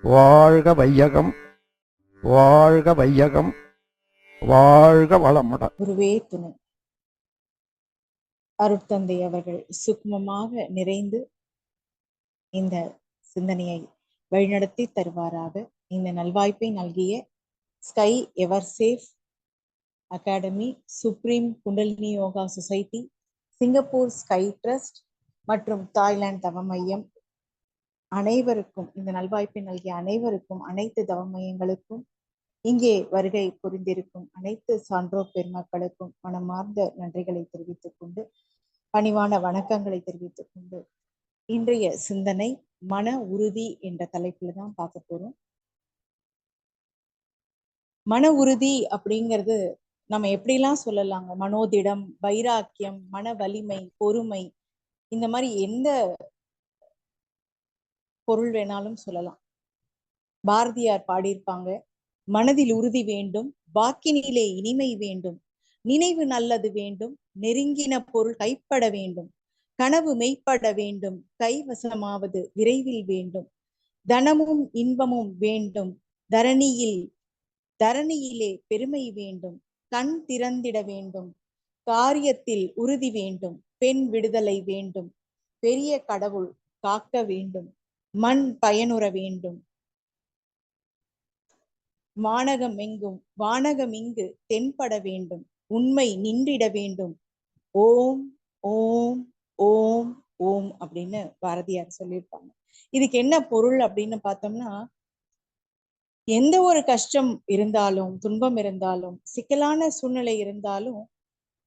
வாழ்க வையகம், வாழ்க வையகம், வாழ்க வளமுடன். குருவே துணை. அருட்தந்தை அவர்கள் சுக்மமாக நிறைந்து இந்த சிந்தனையை வழிநடத்தி தருவாராக. இந்த நல்வாய்ப்பை நல்கிய sky ever safe academy, supreme kundalini yoga society, Singapore sky trust மற்றும் தாய்லாந்து தவ மையம் அனைவருக்கும், இந்த நல்வாய்ப்பை நல்கிய அனைவருக்கும், அனைத்து தவ மையங்களுக்கும், இங்கே வருகை புரிந்திருக்கும் அனைத்து சான்றோர் பெருமக்களுக்கும் மனமார்ந்த நன்றிகளை தெரிவித்துக் கொண்டு, பணிவான வணக்கங்களை தெரிவித்துக் கொண்டு, இன்றைய சிந்தனை மன உறுதி என்ற தலைப்புல தான் பார்க்க போறோம். மன உறுதி அப்படிங்கிறது நம்ம எப்படிலாம் சொல்லலாங்க? மனோதிடம், வைராக்கியம், மன வலிமை, பொறுமை, இந்த மாதிரி எந்த பொருள் வேணாலும் சொல்லலாம். பாரதியார் பாடியிருப்பாங்க, மனதில் உறுதி வேண்டும், வாக்கினிலே இனிமை வேண்டும், நினைவு நல்லது வேண்டும், நெருங்கின பொருள் கைப்பட வேண்டும், கனவு மெய்ப்பட வேண்டும், கைவசமாவது விரைவில் வேண்டும், தனமும் இன்பமும் வேண்டும், தரணியிலே பெருமை வேண்டும், கண் திறந்திட வேண்டும், காரியத்தில் உறுதி வேண்டும், பெண் விடுதலை வேண்டும், பெரிய கடவுள் காக்க வேண்டும், மண் பயனுற வேண்டும், வானகம் இங்கு தென்பட வேண்டும், உண்மை நின்றிட வேண்டும், ஓம் ஓம் ஓம் ஓம் அப்படின்னு பாரதியார் சொல்லியிருப்பாங்க. இதுக்கு என்ன பொருள் அப்படின்னு பார்த்தோம்னா, எந்த ஒரு கஷ்டம் இருந்தாலும், துன்பம் இருந்தாலும், சிக்கலான சூழ்நிலை இருந்தாலும்,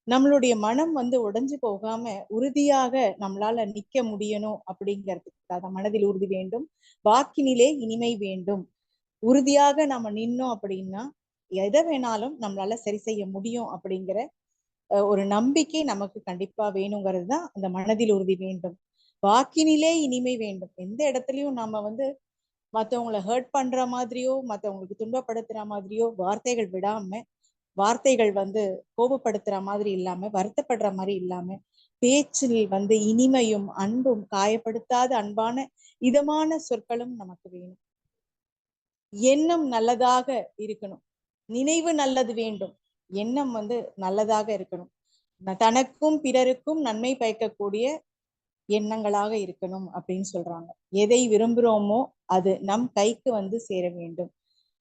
நம்மளுடைய மனம் உடைஞ்சு போகாம உறுதியாக நம்மளால நிக்க முடியணும் அப்படிங்கிறதுக்காக மனதில் உறுதி வேண்டும், வாக்கினிலே இனிமை வேண்டும். உறுதியாக நம்ம நின்னோம் அப்படின்னா எதை வேணாலும் நம்மளால சரி செய்ய முடியும் அப்படிங்கிற ஒரு நம்பிக்கை நமக்கு கண்டிப்பா வேணுங்கிறது தான் அந்த மனதில் உறுதி வேண்டும். வாக்கினிலே இனிமை வேண்டும். எந்த இடத்துலயும் நம்ம மற்றவங்களை ஹர்ட் பண்ற மாதிரியோ, மற்றவங்களுக்கு துன்பப்படுத்துற மாதிரியோ வார்த்தைகள் விடாம, வார்த்தைகள் கோபப்படுத்துற மாதிரி இல்லாம, வருத்தப்படுற மாதிரி இல்லாம, பேச்சில் இனிமையும் அன்பும், காயப்படுத்தாத அன்பான இதமான சொற்களும் நமக்கு வேணும். எண்ணம் நல்லதாக இருக்கணும், நினைவு நல்லது வேண்டும், எண்ணம் நல்லதாக இருக்கணும், தனக்கும் பிறருக்கும் நன்மை பயக்கக்கூடிய எண்ணங்களாக இருக்கணும் அப்படின்னு சொல்றாங்க. எதை விரும்புகிறோமோ அது நம் கைக்கு சேர வேண்டும்.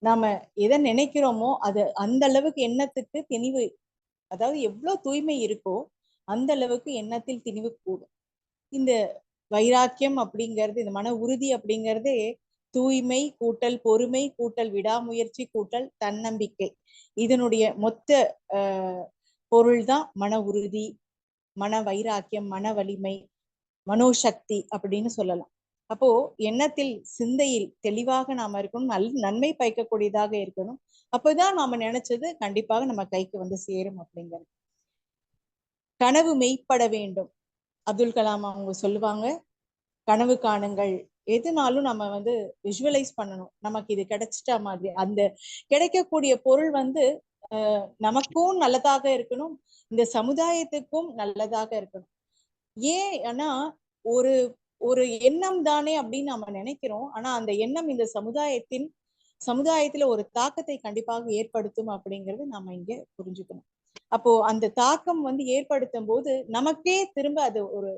நாம எதை நினைக்கிறோமோ அது அந்த அளவுக்கு எண்ணத்துக்கு திணிவு, அதாவது எவ்வளவு தூய்மை இருக்கோ அந்த அளவுக்கு எண்ணத்தில் திணிவு கூடும். இந்த வைராக்கியம் அப்படிங்கிறது, இந்த மன உறுதி அப்படிங்கிறதே தூய்மை கூட்டல் பொறுமை கூட்டல் விடாமுயற்சி கூட்டல் தன்னம்பிக்கை, இதனுடைய மொத்த பொருள் தான் மன உறுதி, மன வைராக்கியம், மன வலிமை, மனோசக்தி அப்படின்னு சொல்லலாம். அப்போ எண்ணத்தில், சிந்தையில் தெளிவாக நாம இருக்கணும், நன்மை பயக்கக்கூடியதாக இருக்கணும். அப்போதான் நாம நினைச்சது கண்டிப்பாக நம்ம கைக்கு சேரும் அப்படிங்கிறது. கனவு மெய்ப்பட வேண்டும். அப்துல் கலாம் அவங்க சொல்லுவாங்க, கனவு காணுங்கள். எதுனாலும் நம்ம விஷுவலைஸ் பண்ணணும், நமக்கு இது கிடைச்சிட்டா மாதிரி. அந்த கிடைக்கக்கூடிய பொருள் நமக்கும் நல்லதாக இருக்கணும், இந்த சமுதாயத்துக்கும் நல்லதாக இருக்கணும். ஏன் ஆனா ஒரு ஒரு எண்ணம் தானே அப்படின்னு நம்ம நினைக்கிறோம். ஆனா அந்த எண்ணம் இந்த சமுதாயத்துல ஒரு தாக்கத்தை கண்டிப்பாக ஏற்படுத்தும் அப்படிங்கறது நாம இங்க புரிஞ்சுக்கணும். அப்போ அந்த தாக்கம் ஏற்படுத்தும் போது நமக்கே திரும்ப அது ஒரு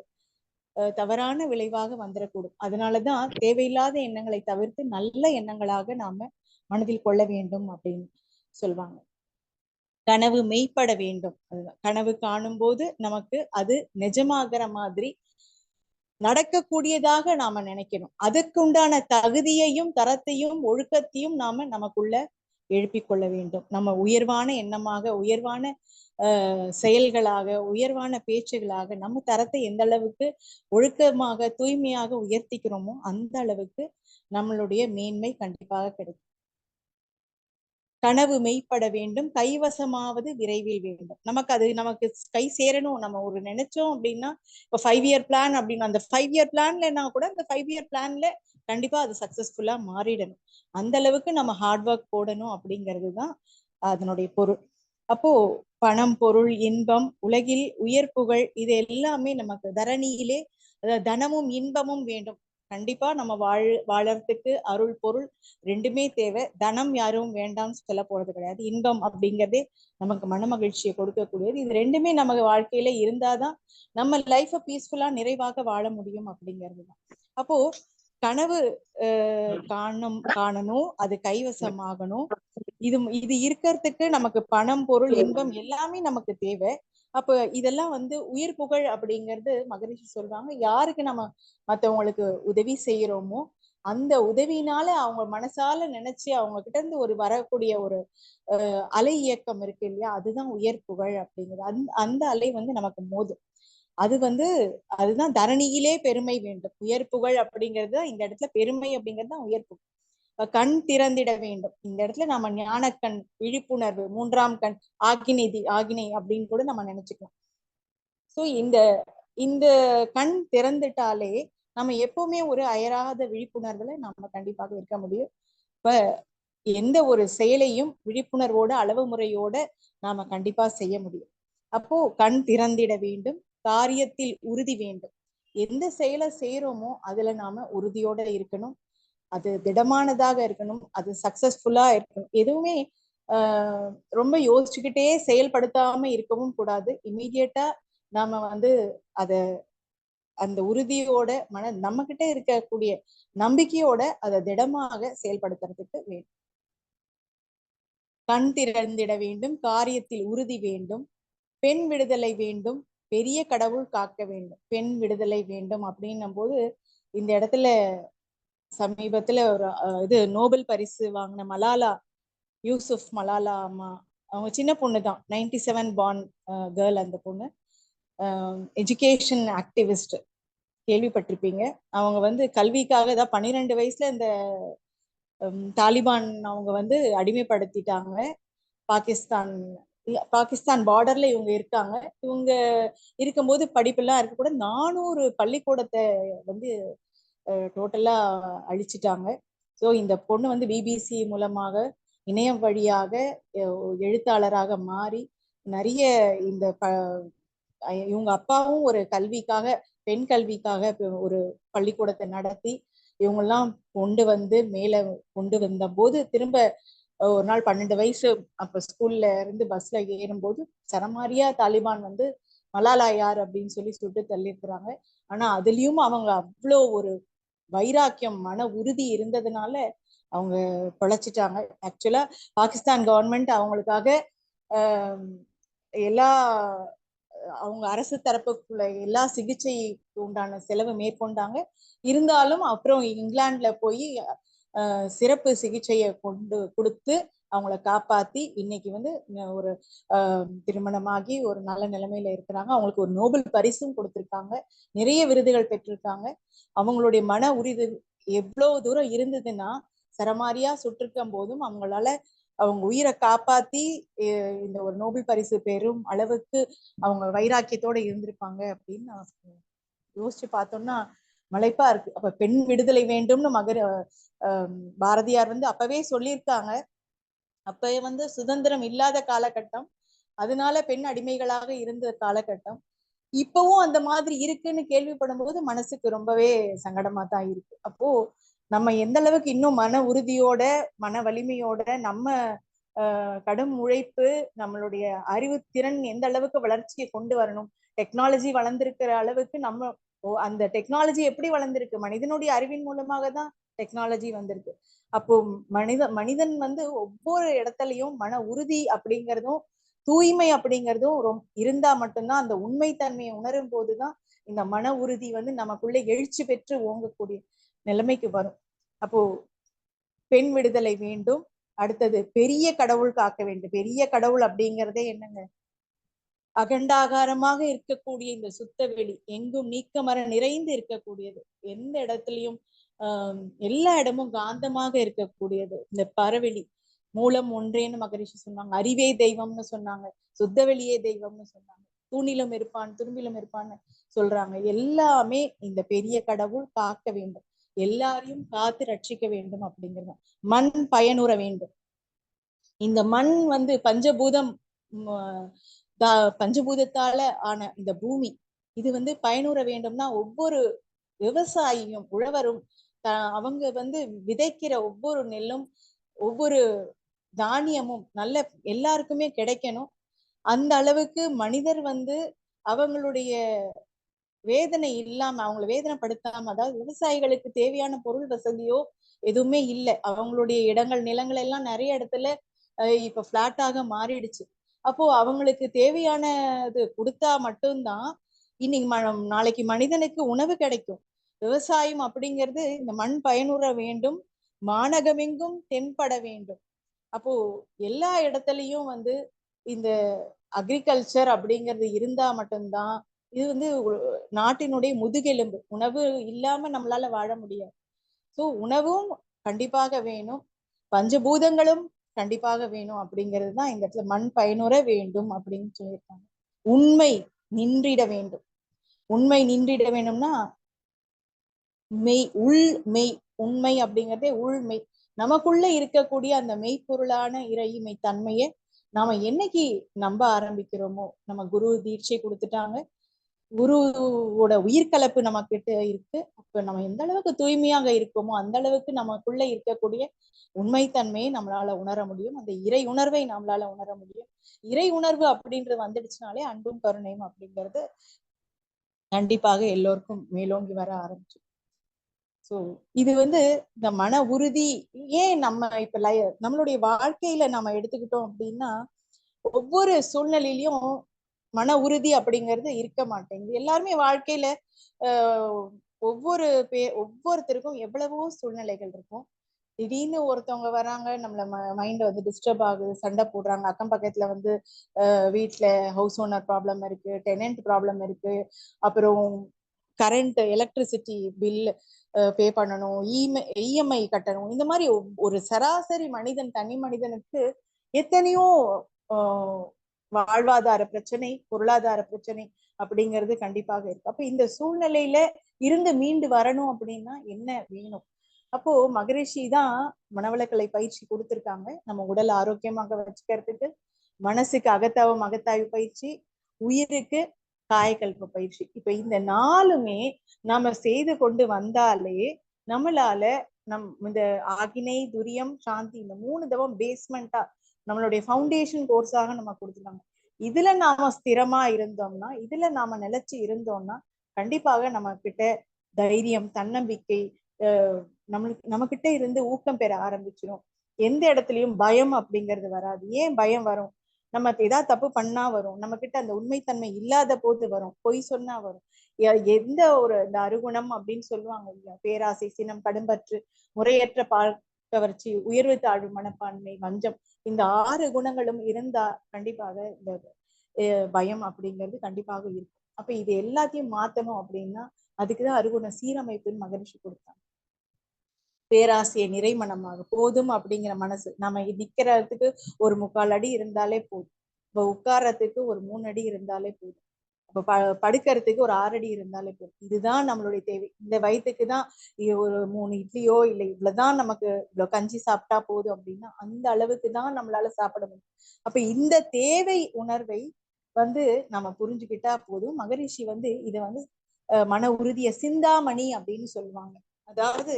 தவறான விளைவாக வந்துடக்கூடும். அதனாலதான் தேவையில்லாத எண்ணங்களை தவிர்த்து நல்ல எண்ணங்களாக நாம மனதில் கொள்ள வேண்டும் அப்படின்னு சொல்லுவாங்க. கனவு மெய்ப்பட வேண்டும். அதுதான், கனவு காணும் போது நமக்கு அது நிஜமாகிற மாதிரி நடக்கக்கூடியதாக நாம நினைக்கணும். அதற்கு உண்டான தகுதியையும் தரத்தையும் ஒழுக்கத்தையும் நாம நமக்குள்ள எழுப்பிக் கொள்ள வேண்டும். நம்ம உயர்வான எண்ணமாக, உயர்வான செயல்களாக, உயர்வான பேச்சுகளாக நம்ம தரத்தை எந்த அளவுக்கு ஒழுக்கமாக தூய்மையாக உயர்த்திக்கிறோமோ அந்த அளவுக்கு நம்மளுடைய மேன்மை கண்டிப்பாக கிடைக்கும். கனவு மெய்ப்பட வேண்டும், கைவசமாவது விரைவில் வேண்டும். நமக்கு கை சேரணும். நம்ம ஒரு நினைச்சோம் அப்படின்னா, இப்ப 5 இயர் பிளான் அப்படின்னு, அந்த 5 இயர் பிளான்லன்னா கூட அந்த 5 இயர் பிளான்ல கண்டிப்பா அது சக்சஸ்ஃபுல்லா மாறிடணும். அந்த அளவுக்கு நம்ம ஹார்ட் ஒர்க் போடணும் அப்படிங்கிறது தான் அதனுடைய பொருள். அப்போ பணம், பொருள், இன்பம், உலகில் உயர் புகழ், இது எல்லாமே நமக்கு தரணியிலே, அதாவது தனமும் இன்பமும் வேண்டும். கண்டிப்பா நம்ம வாழறதுக்கு அருள் பொருள் ரெண்டுமே தேவை. தனம் யாரும் வேண்டாம்னு சொல்ல போறது கிடையாது. இன்பம் அப்படிங்கிறதே நமக்கு மன மகிழ்ச்சியை கொடுக்கக்கூடியது. இது ரெண்டுமே நம்ம வாழ்க்கையில இருந்தாதான் நம்ம லைஃப பீஸ்ஃபுல்லா நிறைவாக வாழ முடியும் அப்படிங்கிறதுதான். அப்போ கனவு காணணும், அது கைவசமாகணும். இது இருக்கிறதுக்கு நமக்கு பணம், பொருள், இன்பம் எல்லாமே நமக்கு தேவை. அப்ப இதெல்லாம் உயிர் புகழ் அப்படிங்கிறது மகரிஷி சொல்றாங்க. யாருக்கு நம்ம மத்தவங்களுக்கு உதவி செய்யறோமோ அந்த உதவினால அவங்க மனசால நினைச்சு அவங்க கிட்ட இருந்து வரக்கூடிய ஒரு அலை இயக்கம் இருக்கு இல்லையா, அதுதான் உயர் புகழ் அப்படிங்கிறது. அந்த அலை நமக்கு மோதும். அது அதுதான் தரணியிலே பெருமை வேண்டும். உயர் புகழ் அப்படிங்கிறது இந்த இடத்துல பெருமை அப்படிங்கிறது தான் உயர் புகழ். கண் திறந்திட வேண்டும். இந்த இடத்துல நம்ம ஞானக்கண், விழிப்புணர்வு, மூன்றாம் கண், ஆகினை அப்படின்னு கூட நம்ம நினைச்சுக்கலாம். சோ இந்த கண் திறந்துட்டாலே நம்ம எப்பவுமே ஒரு அயராத விழிப்புணர்வுல நம்ம கண்டிப்பாக இருக்க முடியும். இப்ப எந்த ஒரு செயலையும் விழிப்புணர்வோட, அளவு முறையோட நாம கண்டிப்பா செய்ய முடியும். அப்போ கண் திறந்திட வேண்டும், காரியத்தில் உறுதி வேண்டும். எந்த செயலை செய்யறோமோ அதுல நாம உறுதியோட இருக்கணும். அது திடமானதாக இருக்கணும், அது சக்சஸ்ஃபுல்லா இருக்கணும். எதுவுமே ரொம்ப யோசிச்சுக்கிட்டே செயல்படுத்தாம இருக்கவும் கூடாது. இமீடியட்டா நாம அத அந்த உறுதியோட நம்ம கிட்ட இருக்கக்கூடிய நம்பிக்கையோட அதை திடமாக செயல்படுத்துறதுக்கு வேண்டும். கண் திறந்திட வேண்டும், காரியத்தில் உறுதி வேண்டும், பெண் விடுதலை வேண்டும், பெரிய கடவுள் காக்க வேண்டும். பெண் விடுதலை வேண்டும் அப்படின்னும் போது இந்த இடத்துல சமீபத்துல ஒரு நோபல் பரிசு வாங்கின மலாலா யூசுப் மலாலா அம்மா, அவங்க சின்ன பொண்ணு தான், 97 பார்ன் கேர்ள். அந்த பொண்ணு எஜுகேஷன் ஆக்டிவிஸ்ட், கேள்விப்பட்டிருப்பீங்க. அவங்க கல்விக்காக தான் 12 வயசுல இந்த தாலிபான் அவங்க அடிமைப்படுத்திட்டாங்க. பாகிஸ்தான் பார்டர்ல இவங்க இருக்காங்க. இவங்க இருக்கும்போது படிப்பெல்லாம் இருக்க கூட 400 பள்ளிக்கூடத்தை டோட்டலா அழிச்சிட்டாங்க. ஸோ இந்த பொண்ணு பிபிசி மூலமாக இணையம் வழியாக எழுத்தாளராக மாறி நிறைய இந்த இவங்க அப்பாவும் ஒரு கல்விக்காக, பெண் கல்விக்காக ஒரு பள்ளிக்கூடத்தை நடத்தி இவங்கெல்லாம் மேல கொண்டு வந்த போது திரும்ப ஒரு நாள் 12 வயசு அப்ப ஸ்கூல்ல இருந்து பஸ்ல ஏறும்போது சரமாரியா தாலிபான் மலாலா யார் அப்படின்னு சொல்லி சுட்டு தள்ளியிருக்கிறாங்க. ஆனா அதுலயும் அவங்க அவ்வளோ ஒரு வைராக்கியம், மன உறுதி இருந்ததுனால அவங்க பொழைச்சிட்டாங்க. ஆக்சுவலா பாகிஸ்தான் கவர்மெண்ட் அவங்களுக்காக எல்லா அவங்க அரசு தரப்புக்குள்ள எல்லா சிகிச்சைக்கு உண்டான செலவு மேற்கொண்டாங்க. இருந்தாலும் அப்புறம் இங்கிலாந்துல போய் சிறப்பு சிகிச்சையை கொடுத்து அவங்கள காப்பாத்தி இன்னைக்கு ஒரு திருமணமாகி ஒரு நல்ல நிலைமையில இருக்கிறாங்க. அவங்களுக்கு ஒரு நோபல் பரிசும் கொடுத்திருக்காங்க, நிறைய விருதுகள் பெற்றிருக்காங்க. அவங்களுடைய மன உறுதி எவ்வளவு தூரம் இருந்ததுன்னா, சரமாரியா சுட்டிருக்கும் போதும் அவங்களால அவங்க உயிரை காப்பாத்தி இந்த ஒரு நோபல் பரிசு பெறும் அளவுக்கு அவங்க வைராக்கியத்தோட இருந்திருப்பாங்க அப்படின்னு யோசிச்சு பார்த்தோம்னா மலைப்பா இருக்கு. அப்ப பெண் விடுதலை வேண்டும்னு பாரதியார் அப்பவே சொல்லியிருக்காங்க. அப்ப சுதந்திரம் இல்லாத காலகட்டம், அதனால பெண் அடிமைகளாக இருந்த காலகட்டம். இப்பவும் அந்த மாதிரி இருக்குன்னு கேள்விப்படும் போது மனசுக்கு ரொம்பவே சங்கடமா தான் இருக்கு. அப்போ நம்ம எந்த அளவுக்கு இன்னும் மன உறுதியோட, மன வலிமையோட, நம்ம கடும் உழைப்பு, நம்மளுடைய அறிவுத்திறன் எந்த அளவுக்கு வளர்ச்சியை கொண்டு வரணும். டெக்னாலஜி வளர்ந்திருக்கிற அளவுக்கு நம்ம அந்த டெக்னாலஜி எப்படி வளர்ந்திருக்கு, மனிதனுடைய அறிவின் மூலமாக தான் டெக்னாலஜி வந்திருக்கு. அப்போ மனிதன் ஒவ்வொரு இடத்துலயும் மன உறுதி அப்படிங்கிறதும் தூய்மை அப்படிங்கிறதும் இருந்தா மட்டும்தான், அந்த உண்மை தன்மையை உணரும் போதுதான் இந்த மன உறுதி நமக்குள்ள எழுச்சி பெற்று ஓங்கக்கூடிய நிலைமைக்கு வரும். அப்போ பெண் விடுதலை வேண்டும். அடுத்தது பெரிய கடவுள் காக்க வேண்டும். பெரிய கடவுள் அப்படிங்கிறதே என்னங்க, அகண்டாகாரமாக இருக்கக்கூடிய இந்த சுத்தவெளி, எங்கும் நீக்கமர நிறைந்து இருக்கக்கூடியது, எந்த இடத்துலயும் எல்லா இடமும் காந்தமாக இருக்கக்கூடியது, இந்த பரவெளி. மூலம் ஒன்றேன்னு மகரிஷி சொன்னாங்க. அறிவே தெய்வம்னு சொன்னாங்க, சுத்தவெளியே தெய்வம்னு சொன்னாங்க, தூணிலும் இருப்பான் துரும்பிலும் இருப்பான்னு சொல்றாங்க. எல்லாமே இந்த பெரிய கடவுள் காக்க வேண்டும், எல்லாரையும் காத்து ரட்சிக்க வேண்டும் அப்படிங்கிறது. மண் பயனுற வேண்டும். இந்த மண் பஞ்சபூதம், பஞ்சபூதத்தால ஆன இந்த பூமி, இது பயனுற வேண்டும்னா ஒவ்வொரு விவசாயியும் உழவரும் அவங்க விதைக்கிற ஒவ்வொரு நெல்லும் ஒவ்வொரு தானியமும் நல்ல எல்லாருக்குமே கிடைக்கணும். அந்த அளவுக்கு மனிதர் அவங்களுடைய வேதனை இல்லாம, அவங்களை வேதனைப்படுத்தாம, அதாவது விவசாயிகளுக்கு தேவையான பொருள் வசதியோ எதுவுமே இல்லை. அவங்களுடைய இடங்கள் நிலங்கள் எல்லாம் நிறைய இடத்துல இப்ப பிளாட்டாக மாறிடுச்சு. அப்போ அவங்களுக்கு தேவையானது கொடுத்தா மட்டும்தான் இன்னைக்கு நாளைக்கு மனிதனுக்கு உணவு கிடைக்கும். விவசாயம் அப்படிங்கிறது இந்த மண் பயனுற வேண்டும், மாநகமெங்கும் தென்பட வேண்டும். அப்போ எல்லா இடத்துலயும் இந்த அக்ரிகல்ச்சர் அப்படிங்கிறது இருந்தா மட்டும்தான் இது நாட்டினுடைய முதுகெலும்பு. உணவு இல்லாம நம்மளால வாழ முடியாது. ஸோ உணவும் கண்டிப்பாக வேணும், பஞ்சபூதங்களும் கண்டிப்பாக வேணும். அப்படிங்கிறது தான் இந்த இடத்துல மண் பயனுற வேண்டும் அப்படின்னு சொல்லியிருக்காங்க. உண்மை நின்றிட வேண்டும். உண்மை நின்றிட வேணும்னா மெய், உள் மெய். உண்மை அப்படிங்கிறதே உள்மெய். நமக்குள்ள இருக்கக்கூடிய அந்த மெய்ப்பொருளான இறைமை தன்மையை நாம என்னைக்கு நம்ப ஆரம்பிக்கிறோமோ, நம்ம குரு தீட்சை கொடுத்துட்டாங்க, குருவோட உயிர்கலப்பு நம்ம கிட்ட இருக்கு. அப்ப நம்ம எந்த அளவுக்கு தூய்மையாக இருக்கோமோ அந்த அளவுக்கு நமக்குள்ள இருக்கக்கூடிய உண்மைத்தன்மையை நம்மளால உணர முடியும். அந்த இறை உணர்வை நம்மளால உணர முடியும். இறை உணர்வு அப்படின்றது வந்துடுச்சுனாலே அன்பும் கருணையும் அப்படிங்கிறது கண்டிப்பாக எல்லோருக்கும் மேலோங்கி வர ஆரம்பிச்சு. சோ இது இந்த மன உறுதி. ஏன் நம்ம இப்ப நம்மளுடைய வாழ்க்கையில நம்ம எடுத்துக்கிட்டோம் அப்படின்னா, ஒவ்வொரு சூழ்நிலையிலயும் மன உறுதி அப்படிங்கிறது இருக்க மாட்டேங்குது. எல்லாருமே வாழ்க்கையில ஒவ்வொருத்தருக்கும் எவ்வளவோ சூழ்நிலைகள் இருக்கும். திடீர்னு ஒருத்தவங்க வராங்க, நம்மள மைண்ட் டிஸ்டர்ப் ஆகுது, சண்டை போடுறாங்க. அக்கம் பக்கத்துல வீட்டுல ஹவுஸ் ஓனர் ப்ராப்ளம் இருக்கு, டெனன்ட் ப்ராப்ளம் இருக்கு, அப்புறம் கரண்ட் எலக்ட்ரிசிட்டி பில் பே பண்ணணும், இஎம்ஐ கட்டணும். இந்த மாதிரி ஒரு சராசரி மனிதன், தனி மனிதனுக்கு எத்தனையோ வாழ்வாதார பிரச்சனை, பொருளாதார பிரச்சனை அப்படிங்கிறது கண்டிப்பாக இருக்கு. அப்ப இந்த சூழ்நிலையில இருந்து மீண்டு வரணும் அப்படின்னா என்ன வேணும்? அப்போ மகரிஷி தான் மனவளக்கலை பயிற்சி கொடுத்திருக்காங்க. நம்ம உடல் ஆரோக்கியமாக வச்சுக்கிறதுக்கு மனசுக்கு அகத்தாவும் அகத்தாய்வு பயிற்சி, உயிருக்கு காயக்கல்ப பயிற்சி. இப்ப இந்த நாலுமே நாம செய்து கொண்டு வந்தாலே நம்மளால இந்த ஆகினை, துரியம், சாந்தி, இந்த 3 தவம் பேஸ்மெண்டா நம்மளுடைய ஃபவுண்டேஷன் கோர்ஸாக நம்ம கொடுத்துருக்காங்க. இதுல நாம ஸ்திரமா இருந்தோம்னா, இதுல நாம நிலைச்சு இருந்தோம்னா கண்டிப்பாக நம்ம கிட்ட தைரியம், தன்னம்பிக்கை நம்ம கிட்ட இருந்து ஊக்கம் பெற ஆரம்பிச்சிடும். எந்த இடத்துலயும் பயம் அப்படிங்கிறது வராது. ஏன் பயம் வரும்? நம்ம ஏதாவது தப்பு பண்ணா வரும், நம்ம கிட்ட அந்த உண்மைத்தன்மை இல்லாத போது வரும், பொய் சொன்னா வரும். எந்த இந்த அருகுணம் அப்படின்னு சொல்லுவாங்க இல்லையா, பேராசை, சினம், கடும்பற்று, முறையற்ற கவர்ச்சி, உயர்வு தாழ்வு மனப்பான்மை, வஞ்சம், இந்த 6 குணங்களும் இருந்தா கண்டிப்பாக இந்த பயம் அப்படிங்கிறது கண்டிப்பாக இருக்கும். அப்ப இது எல்லாத்தையும் மாத்தணும் அப்படின்னா அதுக்குதான் அருகுண சீரமைப்புன்னு மகரிஷி கொடுத்தாங்க. பேராசையை நிறைமனமாக போதும் அப்படிங்கிற மனசு. நம்ம நிக்கிறதுக்கு ஒரு 3/4 அடி இருந்தாலே போதும். இப்ப உட்கார்றதுக்கு ஒரு 3 அடி இருந்தாலே போதும். அப்ப படுக்கிறதுக்கு ஒரு 6 அடி இருந்தாலே போதும். இதுதான் நம்மளுடைய தேவை. இந்த வயிற்றுக்கு தான் ஒரு 3 இட்லியோ இல்லை இவ்வளவுதான், நமக்கு இவ்வளவு கஞ்சி சாப்பிட்டா போதும் அப்படின்னா அந்த அளவுக்கு தான் நம்மளால சாப்பிட முடியும். அப்ப இந்த தேவை உணர்வை நம்ம புரிஞ்சுக்கிட்டா போதும். மகரிஷி இத மன உறுதிய சிந்தாமணி அப்படின்னு சொல்லுவாங்க. அதாவது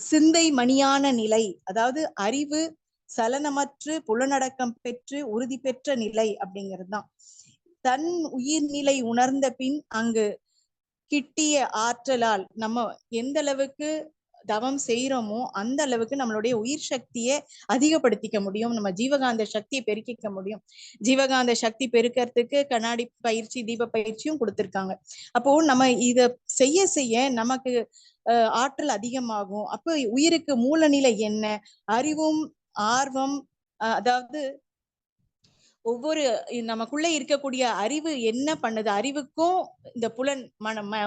சிந்தை மணியான நிலை, அதாவது அறிவு சலனமற்று புலனடக்கம் பெற்று உறுதி பெற்ற நிலை அப்படிங்கிறது தான். தன் உயிர்நிலை உணர்ந்த பின் அங்கு கிட்டிய ஆற்றலால் நம்ம எந்த அளவுக்கு தவம் செய்யறோமோ அந்த அளவுக்கு நம்மளுடைய உயிர் சக்தியை அதிகப்படுத்திக்க முடியும், நம்ம ஜீவகாந்த சக்தியை பெருக்கிக்க முடியும். ஜீவகாந்த சக்தி பெருக்கிறதுக்கு கண்ணாடி பயிற்சி, தீப பயிற்சியும் கொடுத்திருக்காங்க. அப்போ நம்ம இத செய்ய செய்ய நமக்கு ஆற்றல் அதிகமாகும். அப்ப உயிருக்கு மூலநிலை என்ன? அறிவும் ஆர்வம், அதாவது ஒவ்வொரு நமக்குள்ள இருக்கக்கூடிய அறிவு என்ன பண்ணுது, அறிவுக்கும் இந்த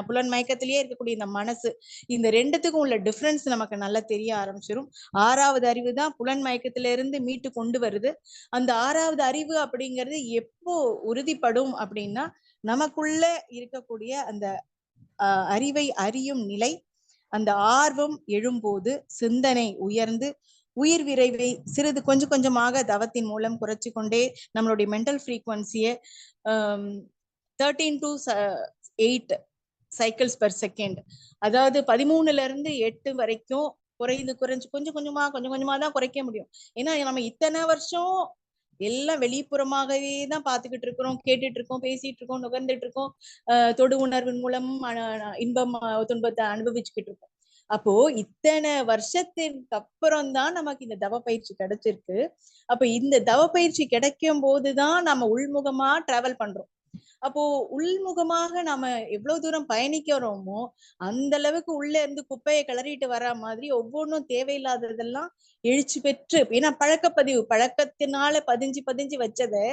புலன் மயக்கத்திலேயே இருக்கக்கூடிய இந்த மனசு, இந்த ரெண்டுத்துக்கும் உள்ள டிஃபரன்ஸ் நமக்கு நல்லா தெரிய ஆரம்பிச்சிடும். 6வது அறிவு தான் புலன் மயக்கத்தில இருந்து மீட்டு கொண்டு வருது. அந்த 6வது அறிவு அப்படிங்கிறது எப்போ உறுதிப்படும் அப்படின்னா, நமக்குள்ள இருக்கக்கூடிய அந்த அறிவை அறியும் நிலை, அந்த ஆர்வம் எழும்போது சிந்தனை உயர்ந்து உயிர் விரைவை சிறிது கொஞ்சம் கொஞ்சமாக தவத்தின் மூலம் குறைச்சி கொண்டே நம்மளுடைய மென்டல் ஃப்ரீக்வன்சியை 13 to 8 சைக்கிள்ஸ் பெர் செகண்ட். அதாவது 13ல இருந்து 8 வரைக்கும் குறைஞ்சு கொஞ்சம் கொஞ்சமா தான் குறைக்க முடியும். ஏன்னா நம்ம இத்தனை வருஷம் எல்லாம் வெளிப்புறமாகவே தான் பார்த்துக்கிட்டு இருக்கிறோம், கேட்டுட்டு இருக்கோம், பேசிட்டு இருக்கோம், நுகர்ந்துட்டு இருக்கோம். தொடு உணர்வின் மூலம் இன்பம் துன்பத்தை அனுபவிச்சுக்கிட்டு இருக்கோம். அப்போ இத்தனை வருஷத்திற்கு அப்புறம் தான் நமக்கு இந்த தவ பயிற்சி கிடைச்சிருக்கு. அப்ப இந்த தவ பயிற்சி கிடைக்கும் போதுதான் நம்ம உள்முகமா டிராவல் பண்றோம். அப்போ உள்முகமாக நாம எவ்வளவு தூரம் பயணிக்கிறோமோ அந்த அளவுக்கு உள்ள இருந்து குப்பையை கிளறிட்டு வர மாதிரி ஒவ்வொன்றும் தேவையில்லாததெல்லாம் எழுச்சி பெற்று, ஏன்னா பழக்கப்பதிவு பழக்கத்தினால பதிஞ்சு வச்சதை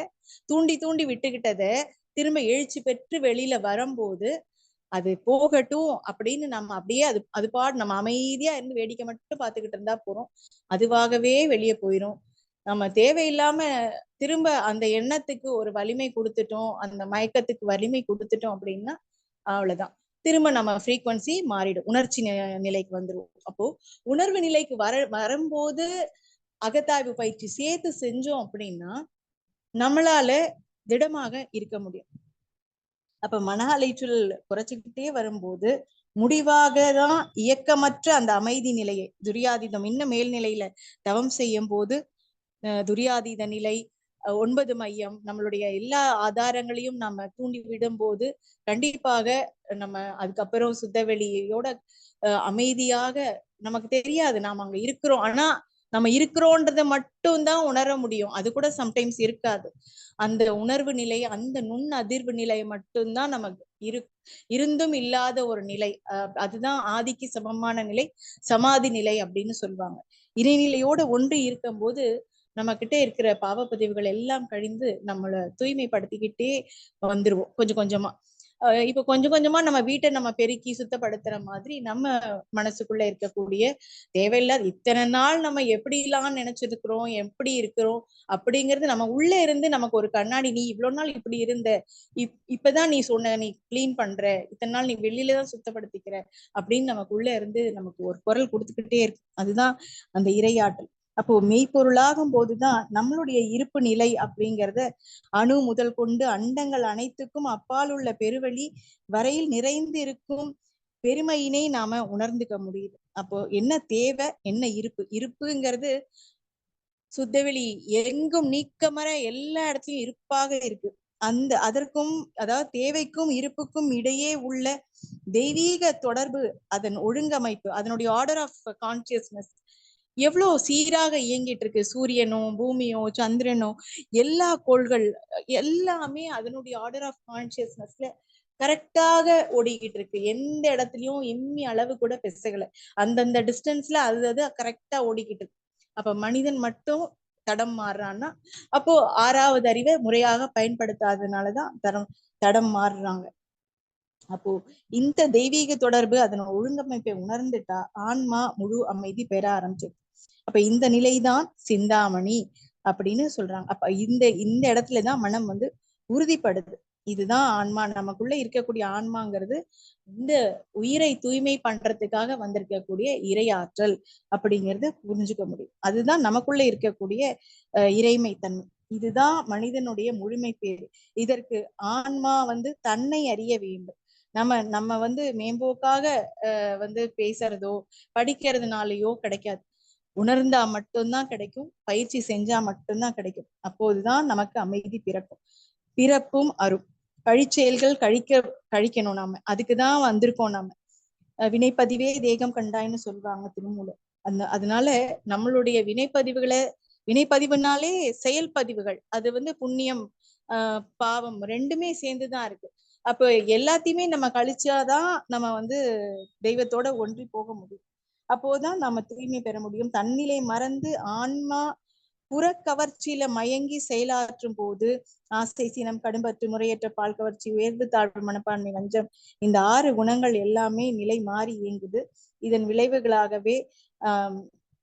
தூண்டி விட்டுக்கிட்டதை திரும்ப எழுச்சி பெற்று வெளியில வரும்போது அது போகட்டும் அப்படின்னு நம்ம அப்படியே அது பாடு நம்ம அமைதியா இருந்து வேடிக்கை மட்டும் பார்த்துக்கிட்டு இருந்தா போறோம். அதுவாகவே வெளியே போயிரும். நம்ம தேவையில்லாம திரும்ப அந்த எண்ணத்துக்கு ஒரு வலிமை கொடுத்துட்டோம், அந்த மயக்கத்துக்கு வலிமை கொடுத்துட்டோம் அப்படின்னா அவ்வளவுதான். திரும்ப நம்ம ஃப்ரீக்வன்சி மாறிடும், உணர்ச்சி நிலைக்கு வந்துருவோம். அப்போ உணர்வு நிலைக்கு வரும்போது அகத்தாய்வு பயிற்சி சேர்த்து செஞ்சோம் அப்படின்னா நம்மளால திடமாக இருக்க முடியும். அப்ப மன அலைச்சல் குறைச்சிக்கிட்டே வரும்போது முடிவாக தான் இயக்கமற்ற அந்த அமைதி நிலையை துரியாதீதம் இன்னும் மேல்நிலையில தவம் செய்யும் போது துரியாதீத நிலை 9 மையம் நம்மளுடைய எல்லா ஆதாரங்களையும் நம்ம தூண்டி விடும் போது கண்டிப்பாக நம்ம அதுக்கப்புறம் சுத்தவெளியோட அமைதியாக நமக்கு தெரியாது நாம அங்க இருக்கிறோம், ஆனா நம்ம இருக்கிறோன்றத மட்டும் தான் உணர முடியும். அது கூட சம்டைம்ஸ் இருக்காது. அந்த உணர்வு நிலை, அந்த நுண் அதிர்வு நிலை மட்டும்தான் நமக்கு இருந்தும் இல்லாத ஒரு நிலை. அதுதான் ஆதிக்கு சமமான நிலை, சமாதி நிலை அப்படின்னு சொல்லுவாங்க. இறைநிலையோட ஒன்று இருக்கும் போது நம்ம கிட்ட இருக்கிற பாவப்பதிவுகள் எல்லாம் கழிந்து நம்மளை தூய்மைப்படுத்திக்கிட்டே வந்துருவோம் கொஞ்சம் கொஞ்சமா. இப்ப கொஞ்சம் கொஞ்சமா நம்ம வீட்டை நம்ம பெருக்கி சுத்தப்படுத்துற மாதிரி நம்ம மனசுக்குள்ள இருக்கக்கூடிய தேவையில்லாத இத்தனை நாள் நம்ம எப்படி எல்லாம் நினைச்சிருக்கிறோம், எப்படி இருக்கிறோம் அப்படிங்கிறது நம்ம உள்ள இருந்து நமக்கு ஒரு கண்ணாடி, நீ இவ்வளவு நாள் இப்படி இருந்த, இப்பதான் நீ சொன்ன நீ கிளீன் பண்ற, இத்தனை நாள் நீ வெளியிலதான் சுத்தப்படுத்திக்கிற அப்படின்னு நமக்கு உள்ள இருந்து நமக்கு ஒரு குரல் கொடுத்துக்கிட்டே இருக்கு. அதுதான் அந்த இறையாற்றல். அப்போ மெய்ப்பொருளாகும் போதுதான் நம்மளுடைய இருப்பு நிலை அப்படிங்கிறத அணு முதல் கொண்டு அண்டங்கள் அனைத்துக்கும் அப்பால் உள்ள பெருவழி வரையில் நிறைந்து இருக்கும் பெருமையினை நாம உணர்ந்துக்க முடியுது. அப்போ என்ன தேவை, என்ன இருப்புங்கிறது சுத்தவெளி எங்கும் நீக்கமர எல்லா இடத்துலயும் இருப்பாக இருக்கு. அதற்கும் அதாவது தேவைக்கும் இருப்புக்கும் இடையே உள்ள தெய்வீக தொடர்பு, அதன் ஒழுங்கமைப்பு, அதனுடைய ஆர்டர் ஆஃப் கான்சியஸ்னஸ் எவ்வளவு சீராக இயங்கிட்டு இருக்கு. சூரியனோ பூமியோ சந்திரனோ எல்லா கோள்கள் எல்லாமே அதனுடைய ஆர்டர் ஆஃப் கான்சியஸ்னஸ்ல கரெக்டாக ஓடிக்கிட்டு இருக்கு. எந்த இடத்துலயும் எம்மி அளவு கூட பெசகல, அந்தந்த டிஸ்டன்ஸ்ல அது கரெக்டா ஓடிக்கிட்டு இருக்கு. அப்ப மனிதன் மட்டும் தடம் மாறுறான்னா அப்போ 6வது அறிவை முறையாக பயன்படுத்தாததுனாலதான் தடம் மாறுறாங்க. அப்போ இந்த தெய்வீக தொடர்பு அதனோட ஒழுங்கமைப்பை உணர்ந்துட்டா ஆன்மா முழு அமைதி பெற ஆரம்பிச்சிருக்கு. அப்ப இந்த நிலைதான் சிந்தாமணி அப்படின்னு சொல்றாங்க. அப்ப இந்த இடத்துலதான் மனம் உறுதிப்படுது. இதுதான் ஆன்மா, நமக்குள்ள இருக்கக்கூடிய ஆன்மாங்கிறது இந்த உயிரை தூய்மை பண்றதுக்காக வந்திருக்கக்கூடிய இறையாற்றல் அப்படிங்கிறது புரிஞ்சுக்க முடியும். அதுதான் நமக்குள்ள இருக்கக்கூடிய இறைமை தன்மை. இதுதான் மனிதனுடைய முழுமை பேரு. இதற்கு ஆன்மா தன்னை அறிய வேண்டும். நம்ம மேம்போக்காக பேசுறதோ படிக்கிறதுனாலயோ கிடைக்காது. உணர்ந்தா மட்டும்தான் கிடைக்கும், பயிற்சி செஞ்சா மட்டும்தான் கிடைக்கும். அப்போதுதான் நமக்கு அமைதி பிறக்கும். பிறப்பும் அரும் பழிச்செயல்கள் கழிக்கணும். நாம அதுக்குதான் வந்திருக்கோம். நாம வினைப்பதிவே தேகம் கண்டாய்ன்னு சொல்லுவாங்க திருமூலர். அதனால நம்மளுடைய வினைப்பதிவுனாலே செயல்பதிவுகள், அது புண்ணியம் பாவம் ரெண்டுமே சேர்ந்துதான் இருக்கு. அப்ப எல்லாத்தையுமே நம்ம கழிச்சாதான் நம்ம தெய்வத்தோட ஒன்றி போக முடியும். அப்போதான் நம்ம தூய்மை பெற முடியும். தன்னிலை மறந்து ஆன்மா புறக்கவர்ச்சியில மயங்கி செயலாற்றும் போது ஆசை, சினம், கடும்பற்று, முறையற்ற பால் கவர்ச்சி, உயர்வு தாழ்வு மனப்பான்மை, வஞ்சம், இந்த 6 குணங்கள் எல்லாமே நிலை மாறி இயங்குது. இதன் விளைவுகளாகவே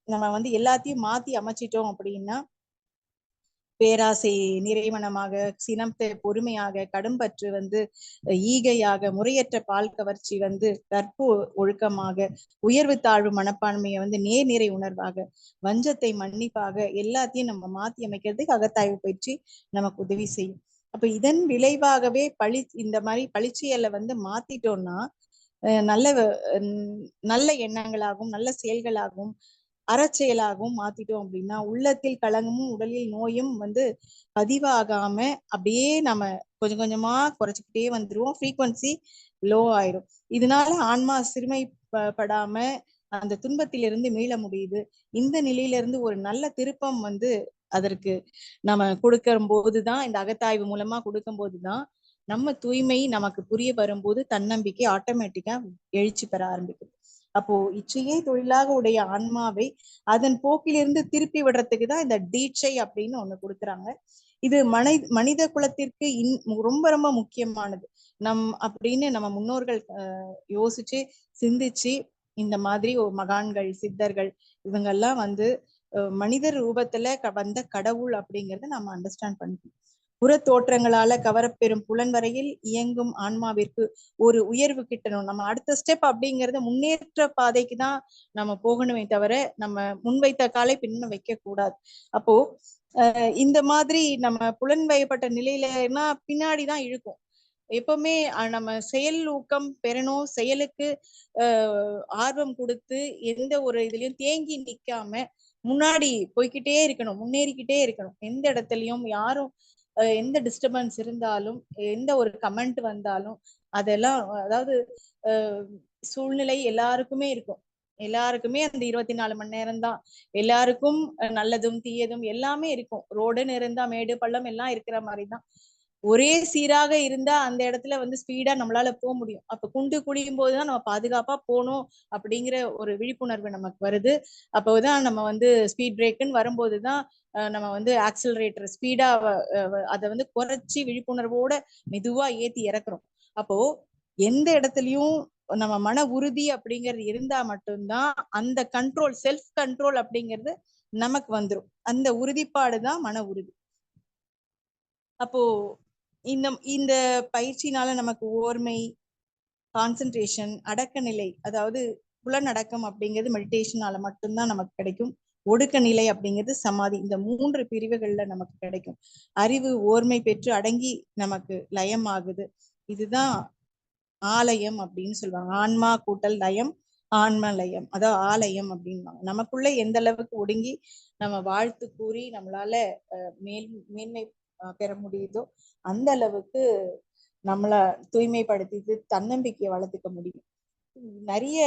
நம்ம எல்லாத்தையும் மாத்தி அமைச்சிட்டோம் அப்படின்னா பேராசை நிறைமனமாக, சினத்தை பொறுமையாக, கடும்பற்று ஈகையாக, முறையற்ற பால் கவர்ச்சி கற்பு ஒழுக்கமாக, உயர்வு தாழ்வு மனப்பான்மையை நேர்நிறை உணர்வாக, வஞ்சத்தை மன்னிப்பாக, எல்லாத்தையும் நம்ம மாத்தி அமைக்கிறதுக்கு அகத்தாய்வு பயிற்சி நமக்கு உதவி செய்யும். அப்ப இதன் விளைவாகவே இந்த மாதிரி பழிச்சியலை வந்து மாத்திட்டோம்னா நல்ல நல்ல எண்ணங்களாகவும் நல்ல செயல்களாகவும் அறச்செயலாகவும் மாத்திட்டோம் அப்படின்னா உள்ளத்தில் களங்கமும் உடலில் நோயும் வந்து பதிவாகாம அப்படியே நம்ம கொஞ்சம் கொஞ்சமா குறைச்சிக்கிட்டே வந்துருவோம். ஃப்ரீக்வன்சி லோ ஆயிரும். இதனால ஆன்மா சிறுமைப்படாம அந்த துன்பத்திலிருந்து மீள முடியுது. இந்த நிலையிலிருந்து ஒரு நல்ல திருப்பம் வந்து அதற்கு நம்ம கொடுக்கும் போதுதான், இந்த அகத்தாய்வு மூலமா கொடுக்கும் போதுதான் நம்ம தூய்மை நமக்கு புரிய வரும்போது தன்னம்பிக்கை ஆட்டோமேட்டிக்கா எழுச்சி பெற ஆரம்பிக்கும். அப்போ இச்சையே தொழிலாக உடைய ஆன்மாவை அதன் போக்கிலிருந்து திருப்பி விடுறதுக்கு தான் இந்த தீட்சை அப்படின்னு ஒண்ணு கொடுக்குறாங்க. இது மனித குலத்திற்கு ரொம்ப ரொம்ப முக்கியமானது. அப்படின்னு நம்ம முன்னோர்கள் யோசிச்சு சிந்திச்சு இந்த மாதிரி மகான்கள் சித்தர்கள் இவங்கெல்லாம் வந்து மனிதர் ரூபத்துல வந்த கடவுள் அப்படிங்கறத நம்ம அண்டர்ஸ்டாண்ட் பண்ணிக்கணும். புற தோற்றங்களால கவரப்பெறும் புலன் வரையில் இயங்கும் ஆன்மாவிற்கு ஒரு உயர்வு கிட்டணும். நம்ம அடுத்த ஸ்டெப் அப்படிங்கறது முன்னேற்ற பாதைக்கு தான் நம்ம போகணுமே தவிர நம்ம முன்வைத்த காலை பின்ன வைக்க கூடாது. அப்போ இந்த மாதிரி நம்ம புலன் வயப்பட்ட நிலையிலன்னா பின்னாடிதான் இழுக்கும். எப்பவுமே நம்ம செயல் ஊக்கம் பெறணும். செயலுக்கு ஆர்வம் கொடுத்து எந்த ஒரு இதுலயும் தேங்கி நிக்காம முன்னாடி போய்கிட்டே இருக்கணும், முன்னேறிக்கிட்டே இருக்கணும். எந்த இடத்துலயும் யாரும் எந்த டிஸ்டர்பன்ஸ் இருந்தாலும் எந்த ஒரு கமெண்ட் வந்தாலும் அதெல்லாம் அதாவது சூழ்நிலை எல்லாருக்குமே இருக்கும். எல்லாருக்குமே அந்த 24 மணி நேரம் தான். எல்லாருக்கும் நல்லதும் தீயதும் எல்லாமே இருக்கும். ரோடுன்னு இருந்தா மேடு பள்ளம் எல்லாம் இருக்கிற மாதிரிதான். ஒரே சீராக இருந்தா அந்த இடத்துல வந்து ஸ்பீடா நம்மளால போக முடியும். அப்ப குண்டு குழியும் போதுதான் நம்ம பாதுகாப்பா போகணும் அப்படிங்கிற ஒரு விழிப்புணர்வு நமக்கு வருது. அப்போதான் நம்ம வந்து ஸ்பீட் பிரேக்குன்னு வரும்போதுதான் நம்ம வந்து ஆக்சிலரேட்டர் ஸ்பீடா அதை வந்து குறைச்சி விழிப்புணர்வோட மெதுவா ஏத்தி இறக்குறோம். அப்போ எந்த இடத்துலயும் நம்ம மன உறுதி அப்படிங்கிறது இருந்தா மட்டும்தான் அந்த கண்ட்ரோல் செல்ஃப் கண்ட்ரோல் அப்படிங்கிறது நமக்கு வந்துடும். அந்த உறுதிப்பாடுதான் மன உறுதி. அப்போ இந்த பயிற்சினால நமக்கு ஓர்மை, கான்சென்ட்ரேஷன், அடக்க நிலை, அதாவது புலனடக்கம் அப்படிங்கிறது மெடிடேஷனால மட்டும்தான் நமக்கு கிடைக்கும். ஒடுக்க நிலை அப்படிங்கிறது சமாதி. இந்த 3 பிரிவுகள்ல நமக்கு கிடைக்கும். அறிவு ஓர்மை பெற்று அடங்கி நமக்கு லயம் ஆகுது. இதுதான் ஆலயம் அப்படின்னு சொல்லுவாங்க. ஆன்மா கூட்டல் லயம், ஆன்ம லயம், அதாவது ஆலயம் அப்படின்வாங்க. நமக்குள்ள எந்த அளவுக்கு ஒடுங்கி நம்ம வாழ்த்து கூறி நம்மளால மேன்மை பெற முடியுதோ அந்த அளவுக்கு நம்மள தூய்மைப்படுத்திட்டு தன்னம்பிக்கையை வளர்த்துக்க முடியும். நிறைய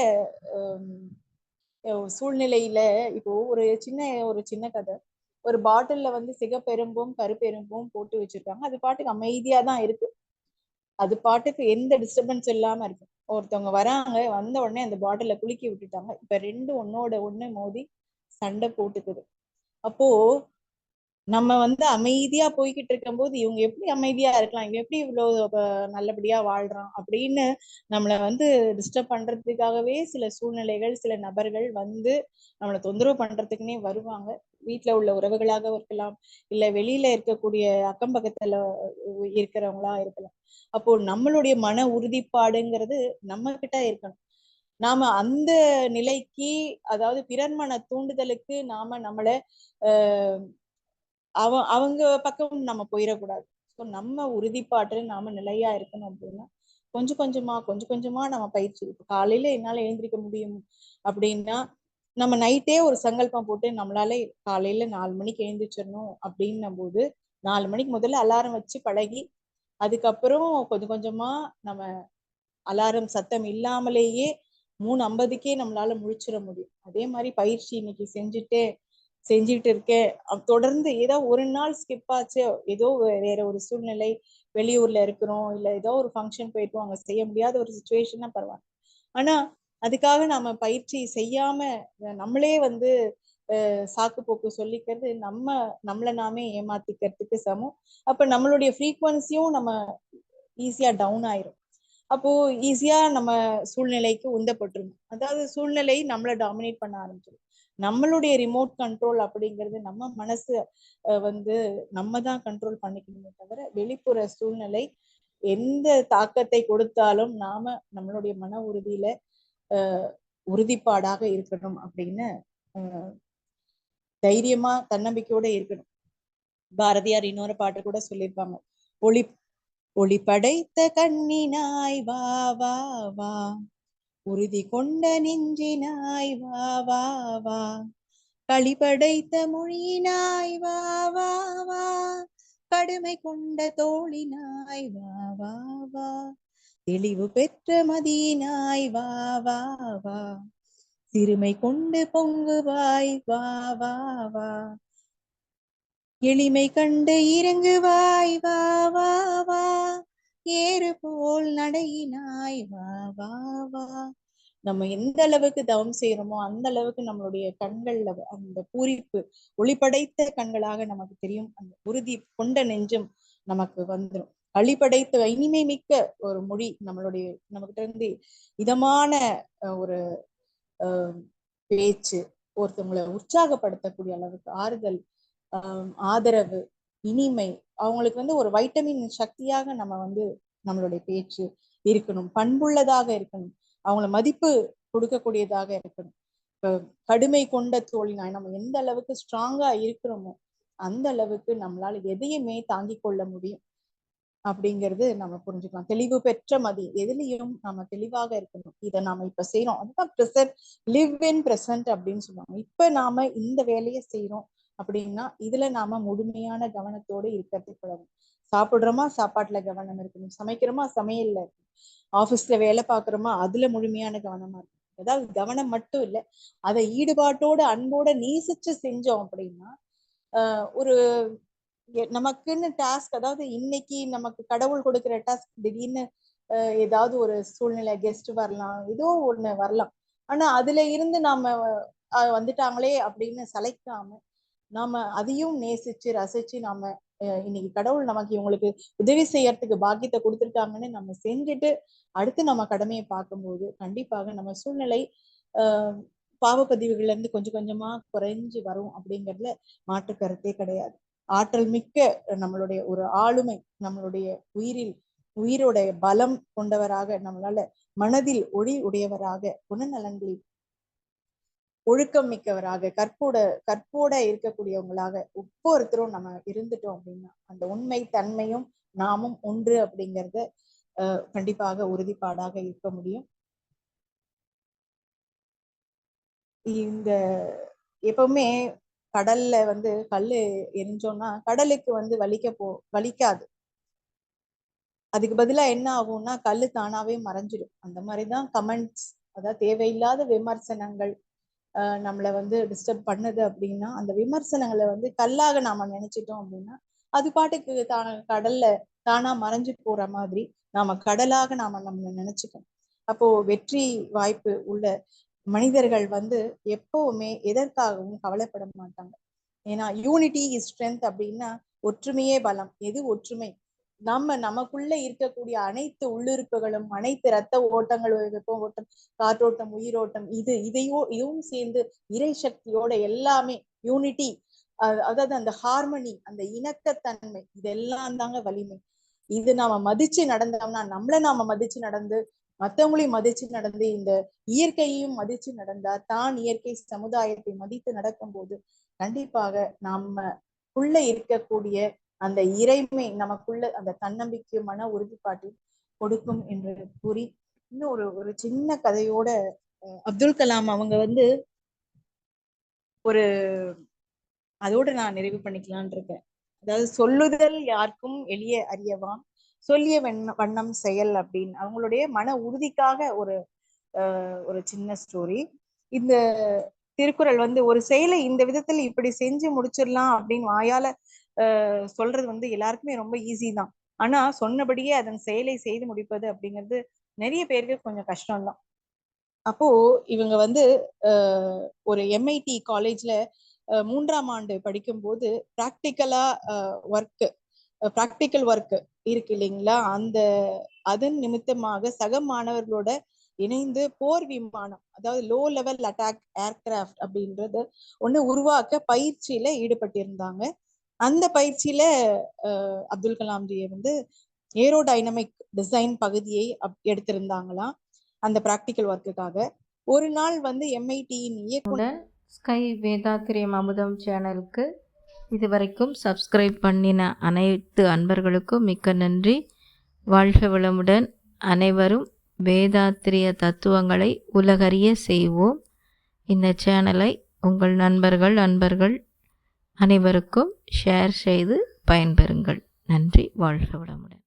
சூழ்நிலையில இப்போ ஒரு சின்ன கதை. ஒரு பாட்டில்ல வந்து சிகப்பெரும்பும் கருப்பெரும்பும் போட்டு வச்சிருக்காங்க. அது பாட்டுக்கு அமைதியா தான் இருக்கு. அது பாட்டுக்கு எந்த டிஸ்டர்பன்ஸ் இல்லாம இருக்கு. ஒருத்தவங்க வராங்க, வந்த உடனே அந்த பாட்டில குலுக்கி விட்டுட்டாங்க. இப்ப 2 ஒன்னோட ஒண்ணு மோதி சண்டை போட்டுக்குது. அப்போ நம்ம வந்து அமைதியா போய்கிட்டு இருக்கும் போது இவங்க எப்படி அமைதியா இருக்கலாம், இவங்க எப்படி இவ்வளவு நல்லபடியா வாழ்றான் அப்படின்னு நம்மளை வந்து டிஸ்டர்ப் பண்றதுக்காகவே சில சூழ்நிலைகள் சில நபர்கள் வந்து நம்மளை தொந்தரவு பண்றதுக்குன்னே வருவாங்க. வீட்டுல உள்ள உறவுகளாக இருக்கலாம், இல்ல வெளியில இருக்கக்கூடிய அக்கம் பக்கத்துல இருக்கிறவங்களா இருக்கலாம். அப்போ நம்மளுடைய மன உறுதிப்பாடுங்கிறது நம்ம கிட்ட இருக்கணும். நாம அந்த நிலைக்கு, அதாவது பிறர் மன தூண்டுதலுக்கு நாம நம்மளை அவங்க பக்கம் நம்ம போயிடக்கூடாது. ஸோ நம்ம உறுதிப்பாட்டு நாம நிலையா இருக்கணும் அப்படின்னா கொஞ்சம் கொஞ்சமா நம்ம பயிற்சி. இப்போ காலையில என்னால எழுந்திரிக்க முடியும் அப்படின்னா நம்ம நைட்டே ஒரு சங்கல்பம் போட்டு நம்மளால காலையில 4 மணிக்கு எழுந்திரிச்சிடணும் அப்படின்னும் போது 4 மணிக்கு முதல்ல அலாரம் வச்சு பழகி அதுக்கப்புறம் கொஞ்சம் கொஞ்சமா நம்ம அலாரம் சத்தம் இல்லாமலேயே 3:50க்கே நம்மளால முழிச்சிட முடியும். அதே மாதிரி பயிற்சி இன்னைக்கு செஞ்சுட்டு இருக்கேன். தொடர்ந்து ஏதோ ஒரு நாள் ஸ்கிப் ஆச்சு, ஏதோ வேற ஒரு சூழ்நிலை, வெளியூர்ல இருக்கிறோம், இல்ல ஏதோ ஒரு ஃபங்க்ஷன் போயிட்டோம், அங்க செய்ய முடியாத ஒரு சுச்சுவேஷன்னா பரவாயில்ல. ஆனா அதுக்காக நாம பயிற்சி செய்யாம நம்மளே வந்து சாக்கு போக்கு சொல்லிக்கிறது நம்மளை நாமே ஏமாத்திக்கிறதுக்கு சமம். அப்ப நம்மளுடைய ஃப்ரீக்வன்சியும் நம்ம ஈஸியா டவுன் ஆயிரும். அப்போ ஈஸியா நம்ம சூழ்நிலைக்கு உந்தப்பட்டுரும். அதாவது சூழ்நிலை நம்மளை டாமினேட் பண்ண ஆரம்பிச்சிடும். நம்மளுடைய ரிமோட் கண்ட்ரோல் அப்படிங்கிறது நம்ம மனசு வந்து நம்ம தான் கண்ட்ரோல் பண்ணிக்கணுமே தவிர வெளிப்புற சூழ்நிலை எந்த தாக்கத்தை கொடுத்தாலும் நாம நம்மளுடைய மன உறுதியில உறுதிப்பாடாக இருக்கணும் அப்படின்னு தைரியமா தன்னம்பிக்கையோட இருக்கணும். பாரதியார் இன்னொரு பாட்டு கூட சொல்லியிருப்பாங்க, ஒளி ஒளி படைத்த கண்ணினாய் வா வா வா, உறுதி கொண்ட நெஞ்சினாய் வா வா வா, களி படைத்த மொழியினாய் வா வா வா, கடுமை கொண்ட தோழினாய் வா வா வா, தெளிவு பெற்ற மதியினாய் வா வா வா, சிறுமை கொண்டு பொங்குவாய் வா வா வா, எளிமை கண்டு இறங்குவாய் வா வா வா, ஏறு போல் நடையினாய் வா வா வா. நம்ம எந்த அளவுக்கு தவம் செய்யறோமோ அந்த அளவுக்கு நம்மளுடைய கண்கள்ல அந்த பூரிப்பு ஒளிப்படைத்த கண்களாக நமக்கு தெரியும். அந்த உறுதி கொண்ட நெஞ்சம் நமக்கு வந்துடும். களிப்படைத்த இனிமை மிக்க ஒரு மொழி நம்மளுடைய நமக்கிட்ட இருந்து இதமான ஒரு பேச்சு, ஒருத்தவங்களை உற்சாகப்படுத்தக்கூடிய அளவுக்கு ஆறுதல், ஆதரவு, இனிமை, அவங்களுக்கு வந்து ஒரு வைட்டமின் சக்தியாக நம்ம வந்து நம்மளுடைய பேச்சு இருக்கணும். பண்புள்ளதாக இருக்கணும். அவங்கள மதிப்பு கொடுக்கக்கூடியதாக இருக்கணும். இப்ப கடுமை கொண்ட தோழினாய், நம்ம எந்த அளவுக்கு ஸ்ட்ராங்கா இருக்கிறோமோ அந்த அளவுக்கு நம்மளால எதையுமே தாங்கிக் கொள்ள முடியும் அப்படிங்கிறது நம்ம புரிஞ்சுக்கலாம். தெளிவு பெற்ற மதி, எதுலையும் நம்ம தெளிவாக இருக்கணும். இதை நாம இப்ப செய்யறோம், அதுதான் ப்ரெசன்ட், லிவ் இன் ப்ரெசன்ட் அப்படின்னு சொல்லுவாங்க. இப்ப நாம இந்த வேலையை செய்யறோம் அப்படின்னா இதுல நாம முழுமையான கவனத்தோடு இருக்கிறதுக்கு பழகும். சாப்பிடுறோமா, சாப்பாட்டுல கவனம் இருக்கணும். சமைக்கிறோமா, சமையல்ல இருக்கணும். ஆபீஸ்ல வேலை பார்க்குறோமா, அதுல முழுமையான கவனமா இருக்கணும். அதாவது கவனம் மட்டும் இல்லை, அதை ஈடுபாட்டோட அன்போட நேசிச்சு செஞ்சோம் அப்படின்னா ஒரு நமக்குன்னு டாஸ்க், அதாவது இன்னைக்கு நமக்கு கடவுள் கொடுக்கிற டாஸ்க் திடீர்னு ஏதாவது ஒரு சூழ்நிலை, கெஸ்ட் வரலாம், ஏதோ ஒண்ணு வரலாம். ஆனா அதுல இருந்து நாம வந்துட்டாங்களே அப்படின்னு சளைக்காம நாம அதையும் நேசிச்சு ரசிச்சு நாம இன்னைக்கு கடவுள் நமக்கு இவங்களுக்கு உதவி செய்யறதுக்கு பாக்கியத்தை கொடுத்துருக்காங்கன்னு நம்ம செஞ்சுட்டு அடுத்து நம்ம கடமையை பார்க்கும்போது கண்டிப்பாக நம்ம சூழ்நிலை பாவப்பதிவுகள்ல இருந்து கொஞ்சம் கொஞ்சமா குறைஞ்சு வரும் அப்படிங்கிறதுல மாற்று கருத்தே கிடையாது. ஆற்றல் மிக்க நம்மளுடைய ஒரு ஆளுமை, நம்மளுடைய உயிரோடைய பலம் கொண்டவராக, நம்மளால மனதில் ஒளி உடையவராக, குணநலன்களில் ஒழுக்கம் மிக்கவராக, கற்போட இருக்கக்கூடியவங்களாக ஒவ்வொருத்தரும் நம்ம இருந்துட்டோம் அப்படின்னா அந்த உண்மை தன்மையும் நாமும் ஒன்று அப்படிங்கிறத கண்டிப்பாக உறுதிப்பாடாக இருக்க முடியும். இந்த எப்பவுமே கடல்ல வந்து கல்லு எரிஞ்சோம்னா கடலுக்கு வந்து வலிக்காது. அதுக்கு பதிலா என்ன ஆகும்னா கல்லு தானாவே மறைஞ்சிடும். அந்த மாதிரிதான் கமெண்ட்ஸ், அதாவது தேவையில்லாத விமர்சனங்கள் நம்மளை வந்து டிஸ்டர்ப் பண்ணுது அப்படின்னா அந்த விமர்சனங்களை வந்து கல்லாக நாம நினைச்சிட்டோம் அப்படின்னா அது பாட்டுக்கு கடல்ல தானா மறைஞ்சு போற மாதிரி நாம கடலாக நாம நம்ம நினைச்சுக்கணும். அப்போ வெற்றி வாய்ப்பு உள்ள மனிதர்கள் வந்து எப்பவுமே எதற்காகவும் கவலைப்பட மாட்டாங்க. ஏன்னா யூனிட்டி இஸ் ஸ்ட்ரென்த் அப்படின்னா ஒற்றுமையே பலம். எது ஒற்றுமை? நமக்குள்ள இருக்கக்கூடிய அனைத்து உள்ளுறுப்புகளும், அனைத்து இரத்த ஓட்டம், காற்றோட்டம், உயிரோட்டம், இதுவும் சேர்ந்து இறை சக்தியோட எல்லாமே யூனிட்டி, அதாவது அந்த ஹார்மனி, அந்த இணக்கத்தன்மை, இதெல்லாம் தாங்க வலிமை. இது நாம மதிச்சு நடந்தோம்னா, நம்மள நாம மதிச்சு நடந்து மற்றவங்களையும் மதிச்சு நடந்து இந்த இயற்கையையும் மதிச்சு நடந்தா தான் இயற்கை சமுதாயத்தை மதித்து நடக்கும் போது கண்டிப்பாக நம்மக்குள்ள இருக்கக்கூடிய அந்த இறைமை நமக்குள்ள அந்த தன்னம்பிக்கை, மன உறுதிப்பாட்டை கொடுக்கும் என்று கூறி இன்னும் ஒரு சின்ன கதையோட அப்துல் கலாம் அவங்க வந்து அதோட நான் நிறைவு பண்ணிக்கலான் இருக்கேன். அதாவது சொல்லுதல் யாருக்கும் எளிய அறியவான், சொல்லிய வண்ணம் செயல் அப்படின்னு அவங்களுடைய மன உறுதிக்காக ஒரு சின்ன ஸ்டோரி. இந்த திருக்குறள் வந்து ஒரு செயலை இந்த விதத்துல இப்படி செஞ்சு முடிச்சிடலாம் அப்படின்னு வாயால சொல்றது வந்து எல்லாருக்குமே ரொம்ப ஈஸி தான். ஆனா சொன்னபடியே அதன் செயலை செய்து முடிப்பது அப்படிங்கிறது நிறைய பேருக்கு கொஞ்சம் கஷ்டம்தான். அப்போ இவங்க வந்து ஒரு MIT காலேஜ்ல 3ஆம் ஆண்டு படிக்கும்போது ப்ராக்டிக்கல் ஒர்க் இருக்கு இல்லைங்களா, அதன் நிமித்தமாக சக மாணவர்களோட இணைந்து போர் விமானம், அதாவது லோ லெவல் அட்டாக் ஏர்கிராஃப்ட் அப்படின்றது ஒண்ணு உருவாக்க பயிற்சியில ஈடுபட்டிருந்தாங்க. அந்த பயிற்சியில அப்துல் கலாம்ஜியை வந்து ஏரோடைனமிக் டிசைன் பகுதியை எடுத்திருந்தாங்களாம் அந்த பிராக்டிக்கல் ஒர்க்குக்காக. ஒரு நாள் வந்து MIT-யின் இயக்குனர் ஸ்கை வேதாத்திரியம் அமுதம் சேனலுக்கு இதுவரைக்கும் சப்ஸ்கிரைப் பண்ணின அனைத்து அன்பர்களுக்கும் மிக்க நன்றி. வாழ்க வளமுடன். அனைவரும் வேதாத்திரிய தத்துவங்களை உலகறிய செய்வோம். இந்த சேனலை உங்கள் நண்பர்கள் அனைவருக்கும் ஷேர் செய்து பயன்பெறுங்கள். நன்றி. வாழ்க வளமுடன்.